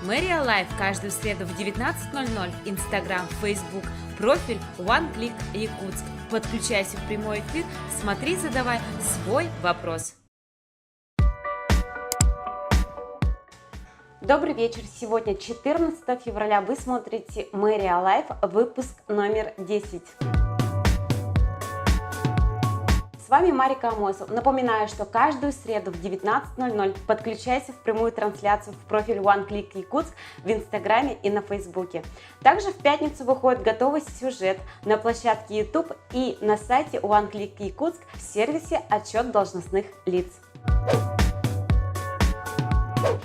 Мэрия Лайф каждую среду в 19:00, Инстаграм, Фейсбук, профиль One Click Якутск. Подключайся в прямой эфир, смотри, задавай свой вопрос. Добрый вечер. Сегодня 14 февраля. Вы смотрите Мэрия Лайф, выпуск номер 10. С вами Марика Амосов. Напоминаю, что каждую среду в 19:00 подключайся в прямую трансляцию в профиль One Click Якутск в Инстаграме и на Фейсбуке. Также в пятницу выходит готовый сюжет на площадке YouTube и на сайте One Click Якутск в сервисе «Отчет должностных лиц».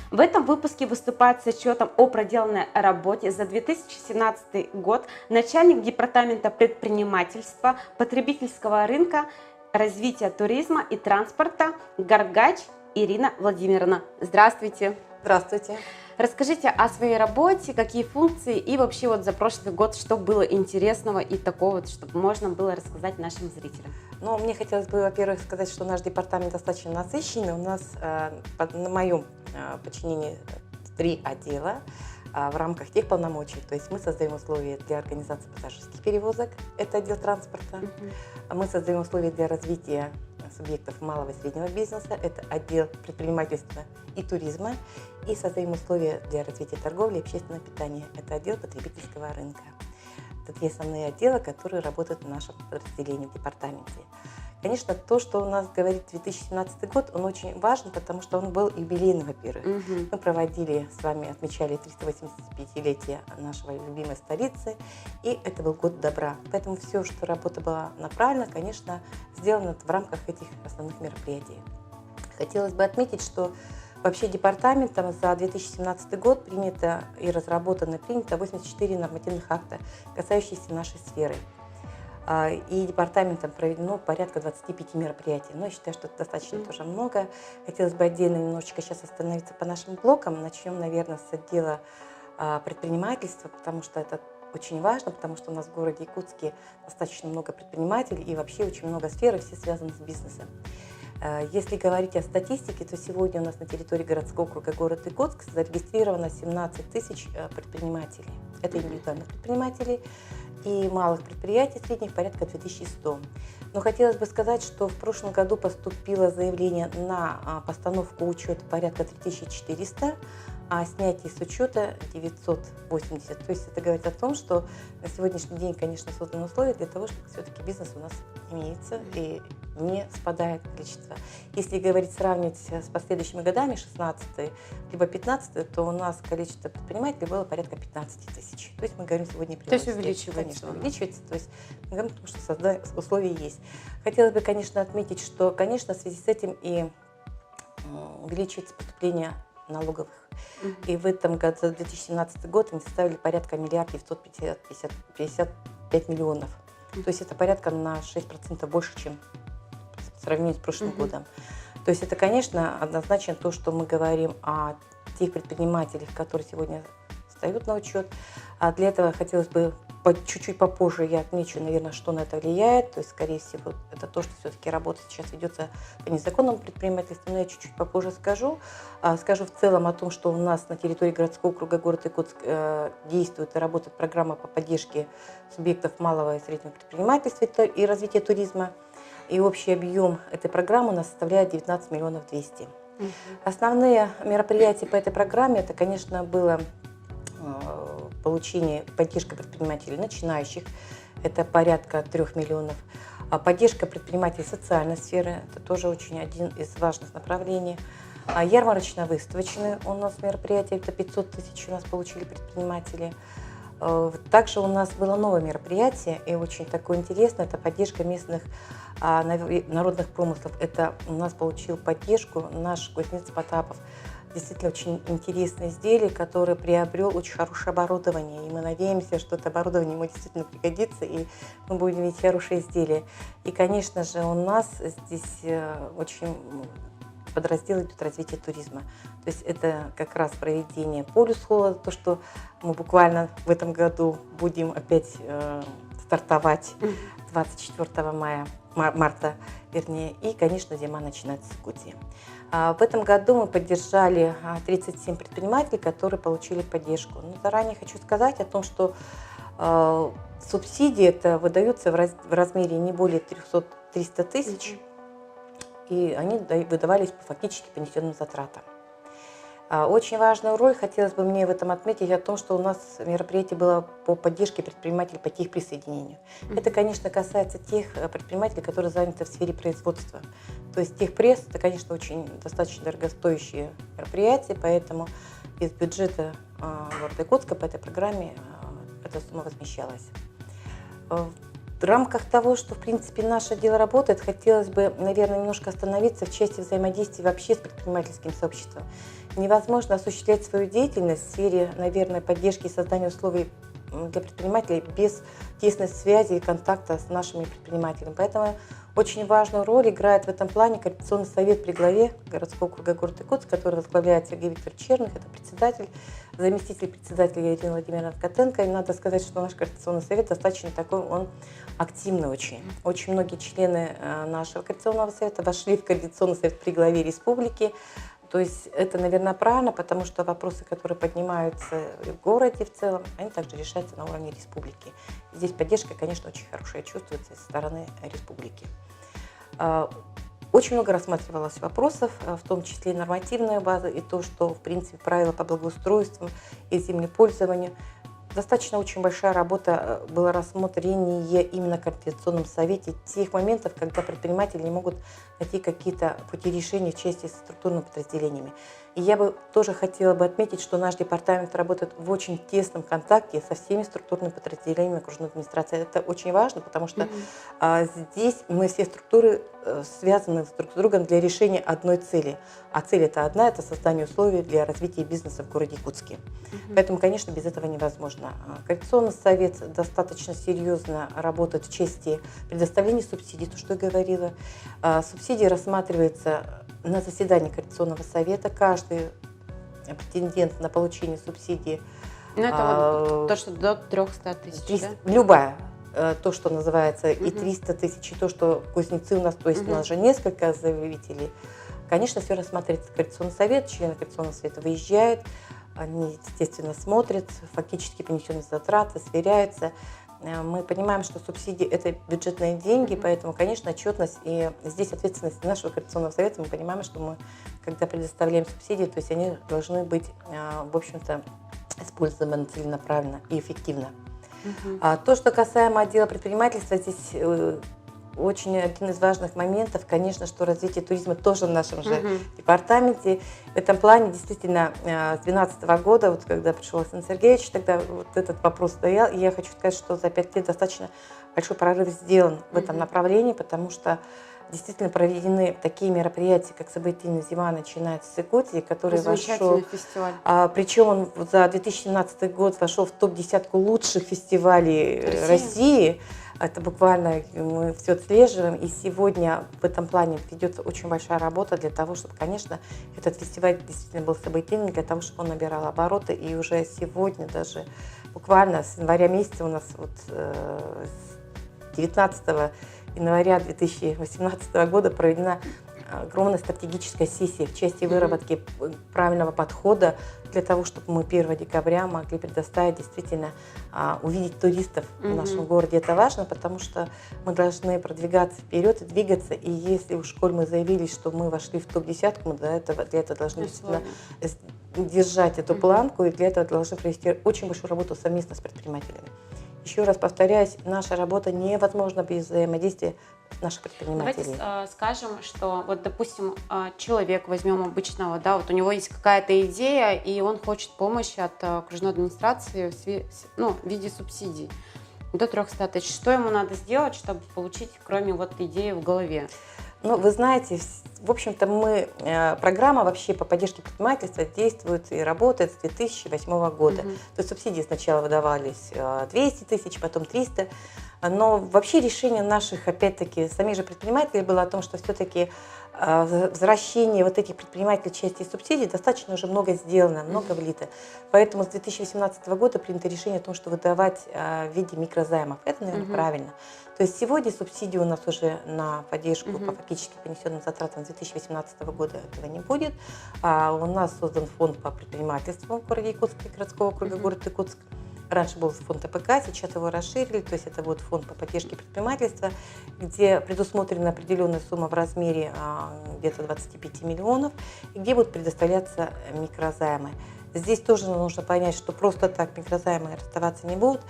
В этом выпуске выступает с отчетом о проделанной работе за 2017 год начальник департамента предпринимательства, потребительского рынка, развития туризма и транспорта Гаргач Ирина Владимировна. Здравствуйте. Здравствуйте. Расскажите о своей работе, какие функции и вообще вот за прошлый год, что было интересного и такого, чтобы можно было рассказать нашим зрителям. Ну, мне хотелось бы, во-первых, сказать, что наш департамент достаточно насыщенный. У нас на моем подчинении 3 отдела в рамках тех полномочий. То есть мы создаем условия для организации пассажирских перевозок, это отдел транспорта. Мы создаем условия для развития субъектов малого и среднего бизнеса, это отдел предпринимательства и туризма. И создаем условия для развития торговли и общественного питания, это отдел потребительского рынка. Это 2 основные отдела, которые работают в нашем подразделении в департаменте. Конечно, то, что у нас говорит 2017 год, он очень важен, потому что он был юбилейным, во-первых. Мы проводили с вами, отмечали 385-летие нашей любимой столицы, и это был год добра. Поэтому все, что работа была направлена, конечно, сделано в рамках этих основных мероприятий. Хотелось бы отметить, что вообще департаментом за 2017 год принято 84 нормативных акта, касающиеся нашей сферы. И департаментом проведено порядка 25 мероприятий. Но я считаю, что это достаточно тоже много. Хотелось бы отдельно немножечко сейчас остановиться по нашим блокам. Начнем, наверное, с отдела предпринимательства, потому что это очень важно, потому что у нас в городе Якутске достаточно много предпринимателей и вообще очень много сфер, и все связаны с бизнесом. Если говорить о статистике, то сегодня у нас на территории городского округа город Якутск зарегистрировано 17 тысяч предпринимателей. Это индивидуальных предпринимателей и малых предприятий, средних порядка 2100. Но хотелось бы сказать, что в прошлом году поступило заявление на постановку учета порядка 3400, а снятие с учета 980. То есть это говорит о том, что на сегодняшний день, конечно, созданы условия для того, чтобы все-таки бизнес у нас имеется и не спадает количество. Если говорить, сравнить с последующими годами, 16 либо 15, то у нас количество предпринимателей было порядка 15 тысяч. То есть мы говорим сегодня о То есть увеличивается. Конечно, увеличивается. То есть мы говорим, потому что условия есть. Хотелось бы, конечно, отметить, что, конечно, в связи с этим и увеличивается поступление налоговых. И в этом году, за 2017 год, они составили порядка 1 955 миллионов. То есть это порядка на 6% больше, чем в сравнении с прошлым годом. То есть это, конечно, однозначно то, что мы говорим о тех предпринимателях, которые сегодня встают на учет. А для этого хотелось бы чуть-чуть попозже я отмечу, наверное, что на это влияет. То есть, скорее всего, это то, что все-таки работа сейчас ведется по незаконному предпринимательству. Но я чуть-чуть попозже скажу. Скажу в целом о том, что у нас на территории городского округа города Якутск действует и работает программа по поддержке субъектов малого и среднего предпринимательства и развития туризма. И общий объем этой программы у нас составляет 19 миллионов 200. Основные мероприятия по этой программе, это, конечно, было получение поддержки предпринимателей начинающих, это порядка 3 миллионов. Поддержка предпринимателей социальной сферы, это тоже очень один из важных направлений. Ярмарочно-выставочные у нас мероприятия, это 500 тысяч у нас получили предприниматели. Также у нас было новое мероприятие, и очень такое интересное, это поддержка местных народных промыслов. Это у нас получил поддержку наш кузнец Потапов. Действительно очень интересное изделие, которое приобрел очень хорошее оборудование. И мы надеемся, что это оборудование ему действительно пригодится, и мы будем иметь хорошее изделие. И, конечно же, у нас здесь очень подраздел идет развитие туризма. То есть это как раз проведение полюс-холода, то, что мы буквально в этом году будем опять стартовать 24 марта, вернее, и, конечно, зима начинается с Якутии. В этом году мы поддержали 37 предпринимателей, которые получили поддержку. Но заранее хочу сказать о том, что субсидии это выдаются в размере не более 300 тысяч, и они выдавались фактически по понесенным затратам. Очень важную роль хотелось бы мне в этом отметить о том, что у нас мероприятие было по поддержке предпринимателей по техприсоединению. Это, конечно, касается тех предпринимателей, которые заняты в сфере производства. То есть техпресс – это, конечно, очень достаточно дорогостоящие мероприятия, поэтому из бюджета города Якутска по этой программе эта сумма возмещалась. В рамках того, что, в принципе, наше дело работает, хотелось бы, наверное, немножко остановиться в части взаимодействия вообще с предпринимательским сообществом. Невозможно осуществлять свою деятельность в сфере, наверное, поддержки и создания условий для предпринимателей без тесной связи и контакта с нашими предпринимателями. Поэтому очень важную роль играет в этом плане Координационный совет при главе городского округа города Якутск, который возглавляет Сергей Викторович Черных, это председатель, заместитель председателя Ирина Владимировна Котенко. И надо сказать, что наш Координационный совет достаточно такой, он активный очень. Очень многие члены нашего Координационного совета вошли в Координационный совет при главе республики. То есть это, наверное, правильно, потому что вопросы, которые поднимаются в городе в целом, они также решаются на уровне республики. Здесь поддержка, конечно, очень хорошая чувствуется со стороны республики. Очень много рассматривалось вопросов, в том числе и нормативная база, и то, что, в принципе, правила по благоустройству и землепользованию. Достаточно очень большая работа была рассмотрение именно в Координационном совете тех моментов, когда предприниматели не могут найти какие-то пути решения в части с структурными подразделениями. И я бы тоже хотела бы отметить, что наш департамент работает в очень тесном контакте со всеми структурными подразделениями окружной администрации. Это очень важно, потому что здесь мы все структуры связаны друг с другом для решения одной цели. А цель это одна, это создание условий для развития бизнеса в городе Якутске. Поэтому, конечно, без этого невозможно. Координационный совет достаточно серьезно работает в части предоставления субсидий, то, что я говорила. Субсидии рассматриваются на заседании Координационного совета. Каждый претендент на получение субсидии. Ну, это вот то, что до 300 тысяч, да? Любая. То, что называется и 300 тысяч, и то, что кузнецы у нас, то есть у нас же несколько заявителей. Конечно, все рассматривается Координационный совет, члены Координационного совета выезжают, они, естественно, смотрят, фактически понесенные затраты, сверяются. Мы понимаем, что субсидии – это бюджетные деньги, поэтому, конечно, отчетность и здесь ответственность нашего Координационного совета. Мы понимаем, что мы, когда предоставляем субсидии, то есть они должны быть, в общем-то, использованы целенаправленно и эффективно. То, что касаемо отдела предпринимательства, здесь очень один из важных моментов, конечно, что развитие туризма тоже в нашем же департаменте. В этом плане действительно с 2012 года, вот когда пришел Александр Сергеевич, тогда вот этот вопрос стоял, и я хочу сказать, что за 5 лет достаточно большой прорыв сделан в этом направлении, потому что действительно проведены такие мероприятия, как событийная зима, начинается с Якутии, который вошел, причем он за 2017 год вошел в топ-10 лучших фестивалей России. Это буквально мы все отслеживаем, и сегодня в этом плане ведется очень большая работа для того, чтобы, конечно, этот фестиваль действительно был событийным, для того, чтобы он набирал обороты, и уже сегодня даже буквально с января месяца у нас вот с 19 января 2018 года проведена огромная стратегическая сессия в части выработки правильного подхода для того, чтобы мы 1 декабря могли предоставить действительно увидеть туристов в нашем городе. Это важно, потому что мы должны продвигаться вперед и двигаться. И если уж школе мы заявили, что мы вошли в топ-10, мы для этого должны действительно держать эту планку, и для этого должны провести очень большую работу совместно с предпринимателями. Еще раз повторяюсь, наша работа невозможна без взаимодействия наших предпринимателей. Давайте скажем, что вот, допустим, человек, возьмем обычного, да, вот у него есть какая-то идея, и он хочет помощи от окружной администрации в виде субсидий до 300 тысяч. Что ему надо сделать, чтобы получить, кроме вот идеи в голове? Ну, вы знаете, в общем-то, программа вообще по поддержке предпринимательства действует и работает с 2008 года. То есть субсидии сначала выдавались 200 тысяч, потом 300. Но вообще решение наших, опять-таки, самих же предпринимателей было о том, что все-таки возвращения вот этих предпринимателей части субсидий достаточно уже много сделано, много влито. Поэтому с 2018 года принято решение о том, что выдавать в виде микрозаймов. Это, наверное, правильно. То есть сегодня субсидии у нас уже на поддержку по фактически понесенным затратам 2018 года этого не будет. У нас создан фонд по предпринимательству в городе Якутске, городского округа город Якутск. Раньше был фонд АПК, сейчас его расширили, то есть это будет фонд по поддержке предпринимательства, где предусмотрена определенная сумма в размере где-то 25 миллионов, и где будут предоставляться микрозаймы. Здесь тоже нужно понять, что просто так микрозаймы расставаться не будут.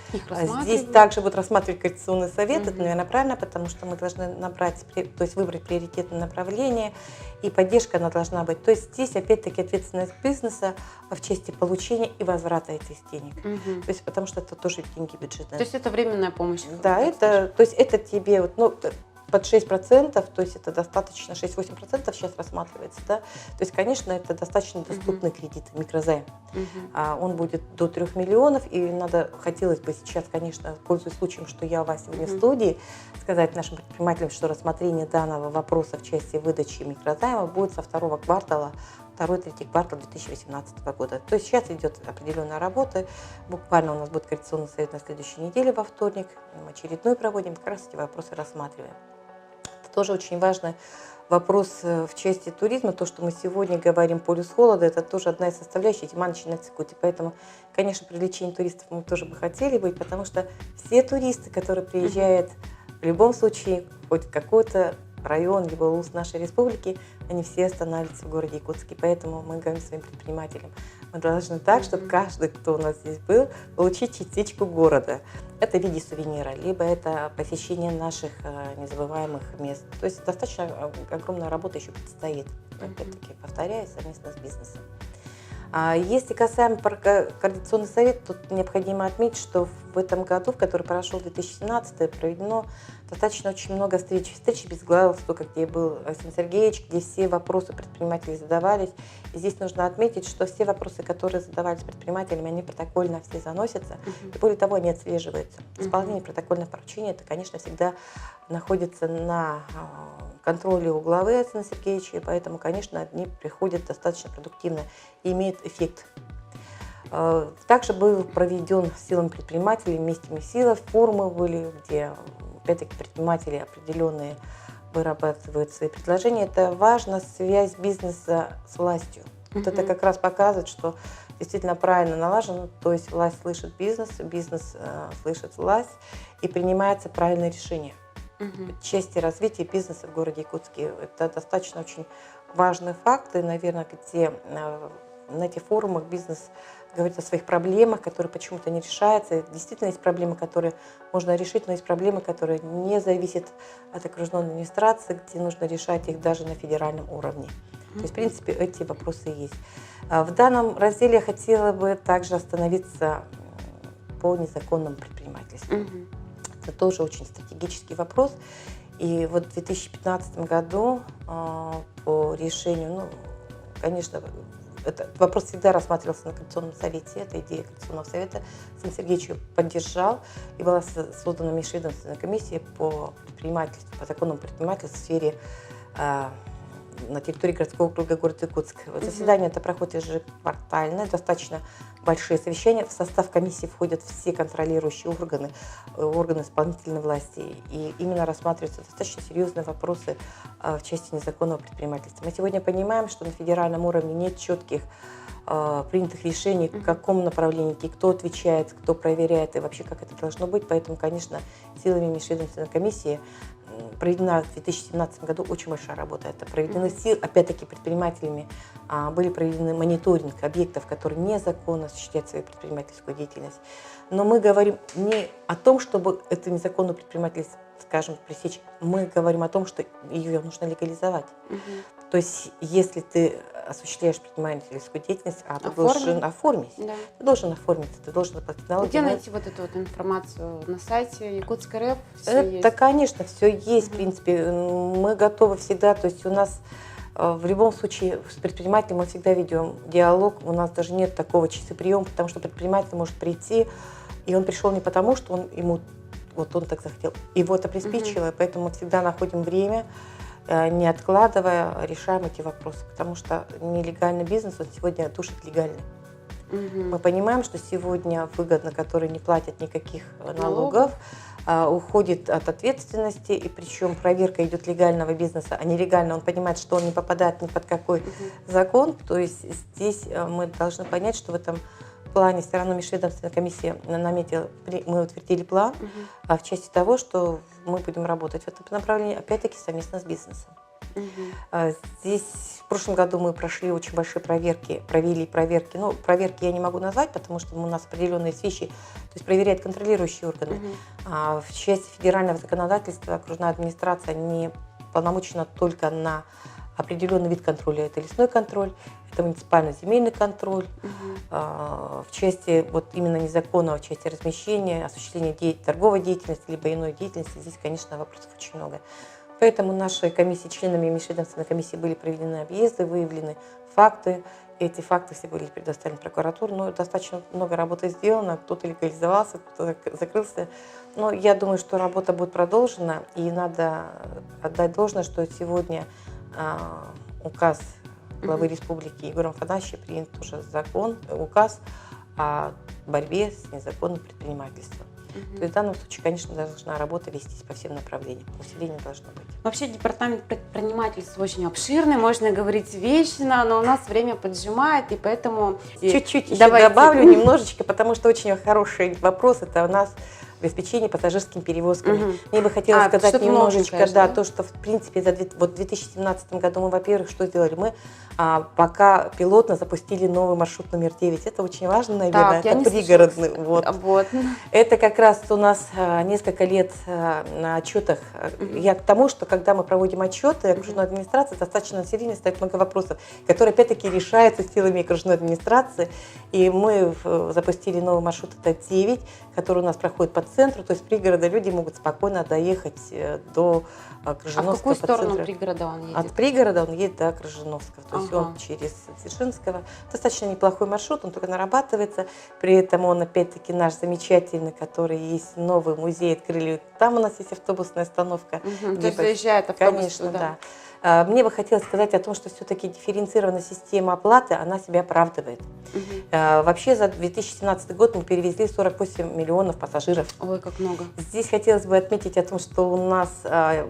Здесь также будут рассматривать Координационный совет. Это, наверное, правильно, потому что мы должны то есть выбрать приоритетное направление, и поддержка она должна быть. То есть здесь опять-таки ответственность бизнеса в части получения и возврата этих денег. То есть, потому что это тоже деньги бюджетные. То есть это временная помощь? Да, то есть это тебе под 6%, то есть это достаточно, 6-8% сейчас рассматривается, да, то есть, конечно, это достаточно доступный кредит, микрозайм. Он будет до 3 миллионов, и хотелось бы сейчас, конечно, пользуясь случаем, что я у вас сегодня в студии, сказать нашим предпринимателям, что рассмотрение данного вопроса в части выдачи микрозайма будет со второго квартала, 2-3 квартал 2018 года. То есть сейчас идет определенная работа. Буквально у нас будет Координационный совет на следующей неделе во вторник. Мы очередной проводим, как раз эти вопросы рассматриваем. Это тоже очень важный вопрос в части туризма. То, что мы сегодня говорим полюс холода, это тоже одна из составляющих Димановича на Цикуте. Поэтому, конечно, привлечение туристов мы тоже бы хотели быть, потому что все туристы, которые приезжают в любом случае хоть в какой-то район, либо улус нашей республики, они все останавливаются в городе Якутске. Поэтому мы говорим своим предпринимателям, мы должны так, чтобы каждый, кто у нас здесь был, получить частичку города. Это в виде сувенира, либо это посещение наших незабываемых мест. То есть достаточно огромная работа еще предстоит. Опять-таки, повторяю, совместно с бизнесом. Если касаемо Координационный совет, тут необходимо отметить, что в этом году, в который прошел 2017, проведено достаточно очень много встреч без главенства, где был Александр Сергеевич, где все вопросы предпринимателей задавались. И здесь нужно отметить, что все вопросы, которые задавались предпринимателями, они протокольно все заносятся. И более того, они отслеживаются. Исполнение протокольных поручений, это, конечно, всегда находится на контроле у главы Александра Сергеевича, и поэтому, конечно, они приходят достаточно продуктивно и имеют эффект. Также был проведен силами предпринимателей вместе сила, форумы были, где, опять-таки, предприниматели определенные вырабатывают свои предложения. Это важно, связь бизнеса с властью. Вот это как раз показывает, что действительно правильно налажено, то есть власть слышит бизнес, бизнес слышит власть, и принимается правильное решение. В части развития бизнеса в городе Якутске. Это достаточно очень важные факты, наверное, где на этих форумах бизнес говорит о своих проблемах, которые почему-то не решаются. Действительно, есть проблемы, которые можно решить, но есть проблемы, которые не зависят от окружной администрации, где нужно решать их даже на федеральном уровне. То есть, в принципе, эти вопросы есть. В данном разделе я хотела бы также остановиться по незаконному предпринимательству. Это тоже очень стратегический вопрос. И вот в 2015 году по решению, конечно, этот вопрос всегда рассматривался на Координационном совете. Эта идея Координационного совета Александр Сергеевич ее поддержал. И была создана межведомственная комиссия по предпринимательству, по законному предпринимательству в сфере на территории городского округа города Якутск. Заседание это проходит ежеквартально, достаточно большие совещания. В состав комиссии входят все контролирующие органы исполнительной власти. И именно рассматриваются достаточно серьезные вопросы в части незаконного предпринимательства. Мы сегодня понимаем, что на федеральном уровне нет четких принятых решений, в каком направлении, кто отвечает, кто проверяет и вообще как это должно быть. Поэтому, конечно, силами межведомственной комиссии проведена в 2017 году очень большая работа. Это проведены опять-таки предпринимателями, были проведены мониторинг объектов, которые незаконно осуществляют свою предпринимательскую деятельность. Но мы говорим не о том, чтобы эту незаконную предпринимательность, скажем, пресечь. Мы говорим о том, что ее нужно легализовать. То есть, если ты осуществляешь предпринимательскую деятельность, ты должен оформить. Да. Ты должен оформиться, ты должен заплатить налоги. Где найти вот эту вот информацию? На сайте Якутск.РФ? Это, конечно, все есть, в принципе. Мы готовы всегда, то есть у нас в любом случае с предпринимателем мы всегда ведем диалог, у нас даже нет такого чистоприема, потому что предприниматель может прийти, и он пришел не потому, что он так захотел, его это приспичило, поэтому мы всегда находим время, не откладывая, решаем эти вопросы. Потому что нелегальный бизнес, он сегодня душит легальный. Мы понимаем, что сегодня выгодно, которые не платят никаких налогов, уходит от ответственности, и причем проверка идет легального бизнеса, а нелегально он понимает, что он не попадает ни под какой закон. То есть здесь мы должны понять, что в этом плане все равно межведомственная комиссия наметила, мы утвердили план в части того, что мы будем работать в этом направлении, опять-таки совместно с бизнесом. Здесь в прошлом году мы прошли очень большие проверки, провели проверки. Ну, проверки я не могу назвать, потому что у нас определенные вещи, то есть проверяют контролирующие органы. В части федерального законодательства окружная администрация не полномочена только на определенный вид контроля. Это лесной контроль, это муниципально-земельный контроль. В части вот именно незаконного, в части размещения, осуществления торговой деятельности, либо иной деятельности, здесь, конечно, вопросов очень много. Поэтому нашей комиссии, членами межведомственной комиссии были проведены объезды, выявлены факты. Эти факты все были предоставлены прокуратуре. Но достаточно много работы сделано. Кто-то легализовался, кто-то закрылся. Но я думаю, что работа будет продолжена. И надо отдать должное, что сегодня указ главы республики Егора Афанасьевича принят уже указ о борьбе с незаконным предпринимательством. То есть в данном случае, конечно, должна работа вестись по всем направлениям. Усиление должно быть. Вообще департамент предпринимательства очень обширный, можно говорить вечно, но у нас время поджимает, и поэтому... Чуть-чуть еще добавлю немножечко, потому что очень хороший вопрос. Это у нас обеспечение пассажирскими перевозками. Мне бы хотелось сказать немножечко, то, что в принципе в 2017 году мы, во-первых, что сделали? Мы пока пилотно запустили новый маршрут номер 9. Это очень важно, наверное, это пригородный. Это как раз у нас несколько лет на отчетах. Я к тому, что когда мы проводим отчеты, окружной администрации достаточно населения стоит много вопросов, которые опять-таки решаются силами окружной администрации. И мы запустили новый маршрут, это 9, который у нас проходит по центру, то есть пригорода люди могут спокойно доехать до Крыжиновского. А в какую сторону пригорода он едет? От пригорода он едет до Крыжиновского, то есть он через Дзержинского. Достаточно неплохой маршрут, он только нарабатывается, при этом он опять-таки наш замечательный, который есть новый музей, открыли, там у нас есть автобусная остановка. То есть заезжает автобус. Конечно, да. Мне бы хотелось сказать о том, что все-таки дифференцированная система оплаты, она себя оправдывает. Вообще за 2017 год мы перевезли 48 миллионов пассажиров. Ой, как много. Здесь хотелось бы отметить о том, что у нас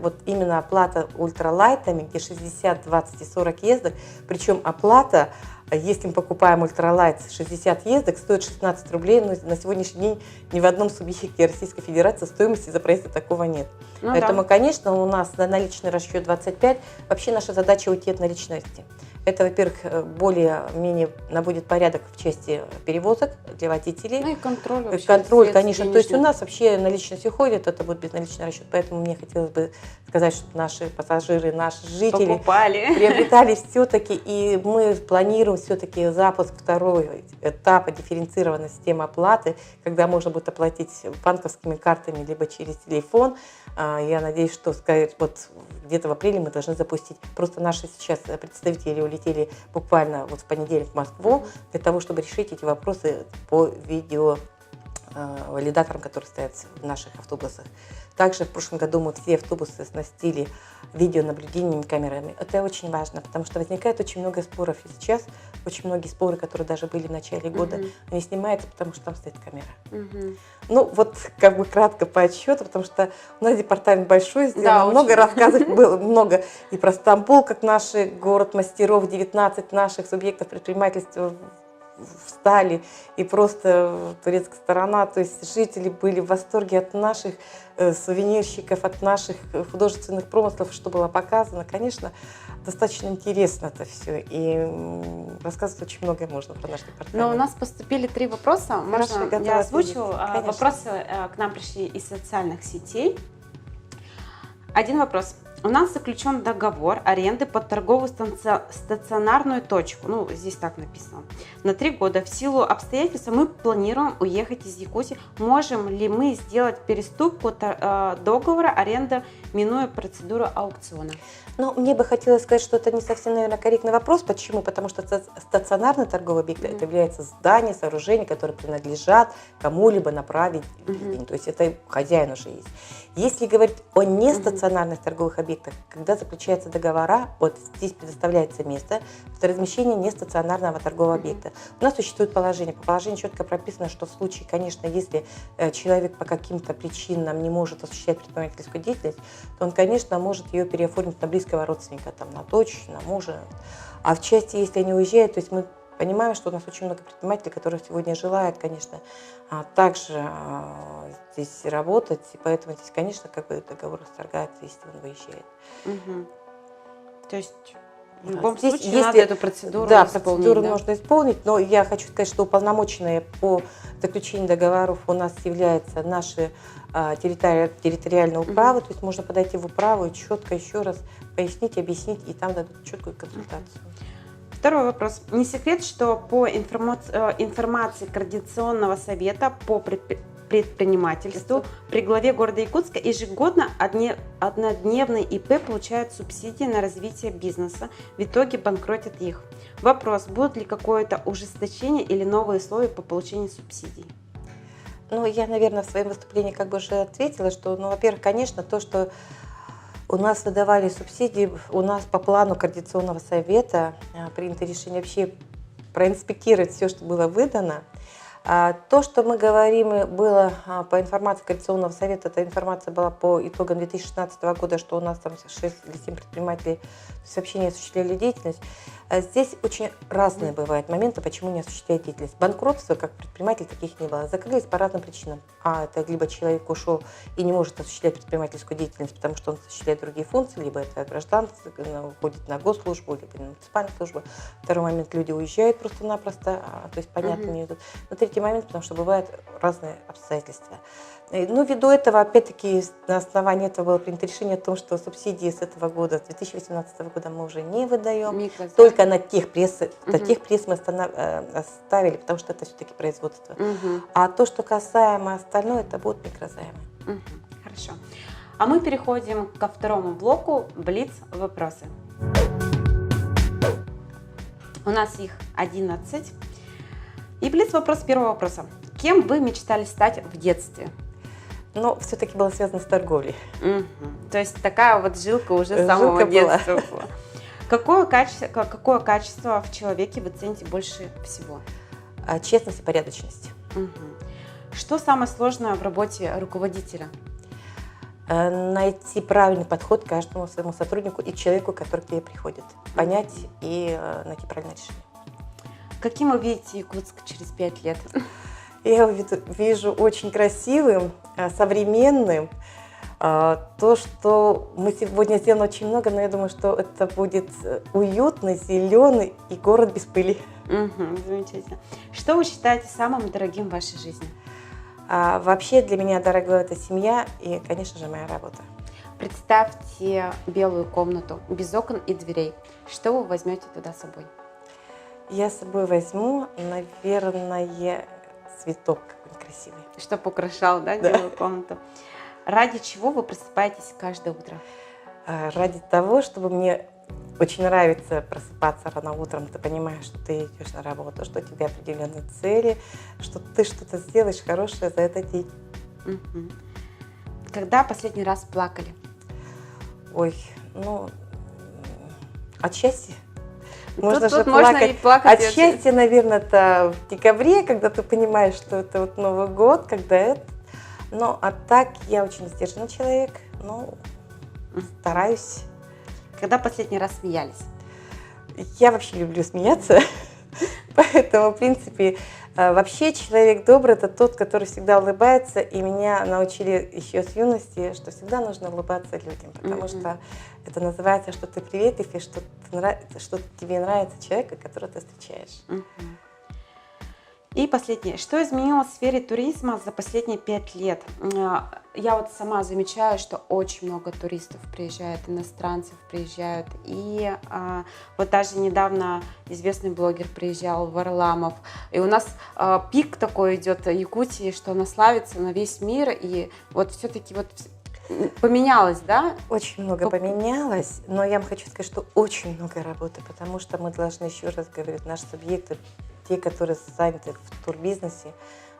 вот именно оплата ультралайтами, где 60, 20 и 40 ездок, причем оплата, если мы покупаем ультралайт 60 ездок, стоит 16 рублей, но на сегодняшний день ни в одном субъекте Российской Федерации стоимости за проезд такого нет. Поэтому, конечно, у нас на наличный расчет 25. Вообще наша задача уйти от наличности. Это, во-первых, более-менее наводит порядок в части перевозок для водителей. Ну и контроль вообще. Контроль, конечно. То есть у нас вообще наличность уходит, это будет безналичный расчет. Поэтому мне хотелось бы сказать, чтобы наши пассажиры, наши жители приобретали все-таки. И мы планируем все-таки запуск второго этапа дифференцированной системы оплаты, когда можно будет оплатить банковскими картами либо через телефон. Я надеюсь, что вот где-то в апреле мы должны запустить. Просто наши сейчас представители улетели буквально вот в понедельник в Москву для того, чтобы решить эти вопросы по видеовалидаторам, которые стоят в наших автобусах. Также в прошлом году мы все автобусы оснастили видеонаблюдением, камерами. Это очень важно, потому что возникает очень много споров. И сейчас очень многие споры, которые даже были в начале года, они снимаются, потому что там стоит камера. Ну, вот как бы кратко по отчету, потому что у нас департамент большой, сделано много рассказов, было много и про Стамбул, как наш город мастеров, 19 наших субъектов предпринимательства встали, и просто турецкая сторона, то есть жители были в восторге от наших сувенирщиков, от наших художественных промыслов, что было показано. Конечно, достаточно интересно это все, и рассказывать очень многое можно про наш департамент. Но у нас поступили 3 вопроса. Можно я озвучу? Вопросы к нам пришли из социальных сетей. Один вопрос. У нас заключен договор аренды под торговую стационарную точку, ну здесь так написано, на 3 года. В силу обстоятельств мы планируем уехать из Якутии. Можем ли мы сделать переступку договора аренды минуя процедуру аукциона? Ну, мне бы хотелось сказать, что это не совсем, наверное, корректный вопрос. Почему? Потому что стационарный торговый объект это является здание, сооружение, которые принадлежат кому-либо на праве ведения. То есть это хозяин уже есть. Если говорить о нестационарных торговых объектах, когда заключаются договора, вот здесь предоставляется место для размещения нестационарного торгового объекта. У нас существует положение. По положению четко прописано, что в случае, конечно, если человек по каким-то причинам не может осуществлять предпринимательскую деятельность, то он, конечно, может ее переоформить на близкого родственника, там, на дочь, на мужа. А в части, если они уезжают, то есть мы понимаем, что у нас очень много предпринимателей, которые сегодня желают, конечно, также здесь работать, и поэтому здесь, конечно, как бы договор расторгается, если он выезжает. То есть в любом Здесь, случае если, надо эту процедуру да, исполнить, процедуру да? нужно исполнить, но я хочу сказать, что уполномоченные по заключению договоров у нас являются наши территориальные управы, то есть можно подойти в управу и четко еще раз пояснить, объяснить, и там дадут четкую консультацию. Второй вопрос. Не секрет, что по информации Координационного совета по предпринимательству при главе города Якутска ежегодно однодневные ИП получают субсидии на развитие бизнеса, в итоге банкротят их. Вопрос, будет ли какое-то ужесточение или новые условия по получению субсидий? Ну, я, наверное, в своем выступлении как бы уже ответила, что, ну, во-первых, конечно, то, что у нас выдавали субсидии, у нас по плану Координационного совета принято решение вообще проинспектировать все, что было выдано. То, что мы говорим, было по информации Координационного совета, эта информация была по итогам 2016 года, что у нас там 6 или 7 предпринимателей вообще не осуществляли деятельность. Здесь очень разные бывают моменты, почему не осуществляют деятельность. Банкротства, как предприниматель, таких не было. Закрылись по разным причинам. Это либо человек ушел и не может осуществлять предпринимательскую деятельность, потому что он осуществляет другие функции, либо это гражданство, уходит на госслужбу, либо на муниципальную службу. Второй момент, люди уезжают просто-напросто, то есть понятно не идут. Но третий момент, потому что бывают разные обстоятельства. Ну, ввиду этого, опять-таки, на основании этого было принято решение о том, что субсидии с этого года, с 2018 года мы уже не выдаем. Только на техпресс мы оставили, потому что это все-таки производство. А то, что касаемо остальное, это будут микрозаймы. Хорошо. А мы переходим ко второму блоку Блиц-вопросы. У нас их 11. И Блиц-вопрос первого вопроса. Кем вы мечтали стать в детстве? Но все-таки было связано с торговлей. То есть такая вот жилка уже с самого детства была. Какое качество в человеке вы цените больше всего? Честность и порядочность. Что самое сложное в работе руководителя? Найти правильный подход к каждому своему сотруднику и человеку, который к тебе приходит. Понять и найти правильное решение. Каким вы видите Якутск через 5 лет? Я его вижу очень красивым, современным. То, что мы сегодня сделано очень много, но я думаю, что это будет уютный, зеленый и город без пыли. Замечательно. Что вы считаете самым дорогим в вашей жизни? Вообще для меня дорогое это семья и, конечно же, моя работа. Представьте белую комнату без окон и дверей. Что вы возьмете туда с собой? Я с собой возьму, наверное, цветок какой-нибудь красивый. Чтобы украшал, да, белую комнату. Ради чего вы просыпаетесь каждое утро? Ради того, чтобы мне очень нравится просыпаться рано утром. Ты понимаешь, что ты идешь на работу, что у тебя определенные цели, что ты что-то сделаешь хорошее за этот день. Когда последний раз плакали? Ой, ну, от счастья. Можно же плакать. От счастья, наверное, это в декабре, когда ты понимаешь, что это вот Новый год, когда это. Но а так я очень сдержанный человек, ну, стараюсь. Когда последний раз смеялись? Я вообще люблю смеяться, поэтому, в принципе, вообще человек добрый – это тот, который всегда улыбается, и меня научили еще с юности, что всегда нужно улыбаться людям, потому что это называется, что ты приветлив, и что тебе нравится человек, которого ты встречаешь. И последнее. Что изменилось в сфере туризма за последние 5 лет? Я вот сама замечаю, что очень много туристов приезжает, иностранцев приезжают. И вот даже недавно известный блогер приезжал, Варламов. И у нас пик такой идет в Якутии, что она славится на весь мир. И вот все-таки вот поменялось, да? Очень много поменялось, но я вам хочу сказать, что очень много работы, потому что мы должны, еще раз говорю, наши субъекты, те, которые заняты в турбизнесе,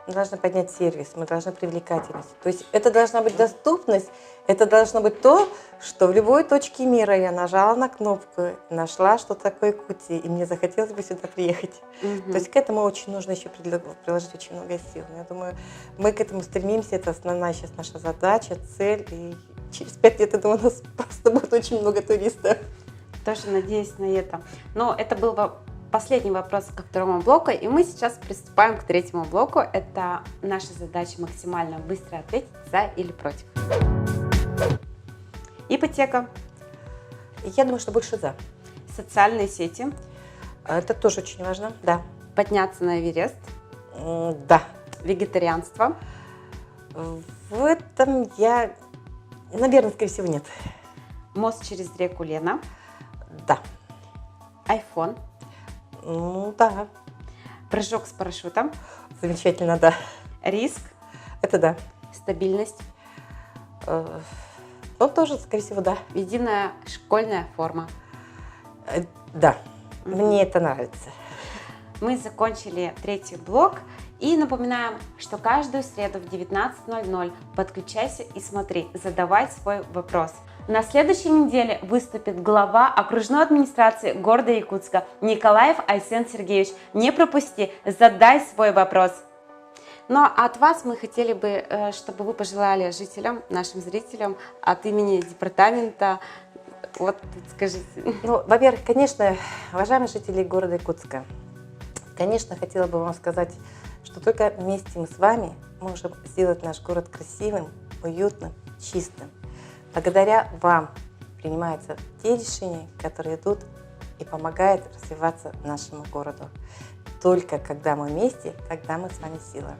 мы должны поднять сервис, мы должны привлекательность. То есть это должна быть доступность, это должно быть то, что в любой точке мира я нажала на кнопку, нашла, что такое Якутия, и мне захотелось бы сюда приехать. То есть к этому очень нужно еще приложить очень много сил. Но я думаю, мы к этому стремимся, это основная сейчас наша задача, цель. И через 5 лет, я думаю, у нас просто будет очень много туристов. Тоже надеюсь на это. Но это был последний вопрос ко второму блоку, и мы сейчас приступаем к третьему блоку. Это наша задача максимально быстро ответить за или против. Ипотека, Я думаю, что больше за. социальные сети, Это тоже очень важно, да. подняться на Эверест, Да. вегетарианство, В этом я, наверное, скорее всего, нет. мост через реку Лена, Да. iPhone, Ну да. прыжок с парашютом, Замечательно, да. риск, Это да. стабильность, Ну, тоже, скорее всего, да. единая школьная форма. Да. Мне это нравится. Мы закончили третий блок и напоминаем, что каждую среду в 19:00 подключайся и смотри, задавай свой вопрос. На следующей неделе выступит глава окружной администрации города Якутска Николаев Айсен Сергеевич. Не пропусти, задай свой вопрос. Но от вас мы хотели бы, чтобы вы пожелали жителям, нашим зрителям от имени департамента, вот скажите. Ну, во-первых, конечно, уважаемые жители города Якутска, конечно, хотела бы вам сказать, что только вместе мы с вами можем сделать наш город красивым, уютным, чистым. Благодаря вам принимаются те решения, которые идут и помогают развиваться нашему городу. Только когда мы вместе, тогда мы с вами сила.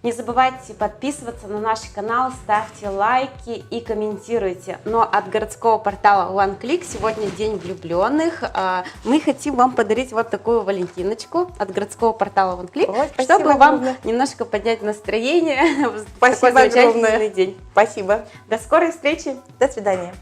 Не забывайте подписываться на наш канал, ставьте лайки и комментируйте. Но от городского портала OneClick сегодня День влюбленных. Мы хотим вам подарить вот такую валентиночку от городского портала OneClick, Ой, спасибо чтобы вам огромное. немножко поднять настроение в такой Спасибо замечательный огромное. день. Спасибо. До скорой встречи! До свидания.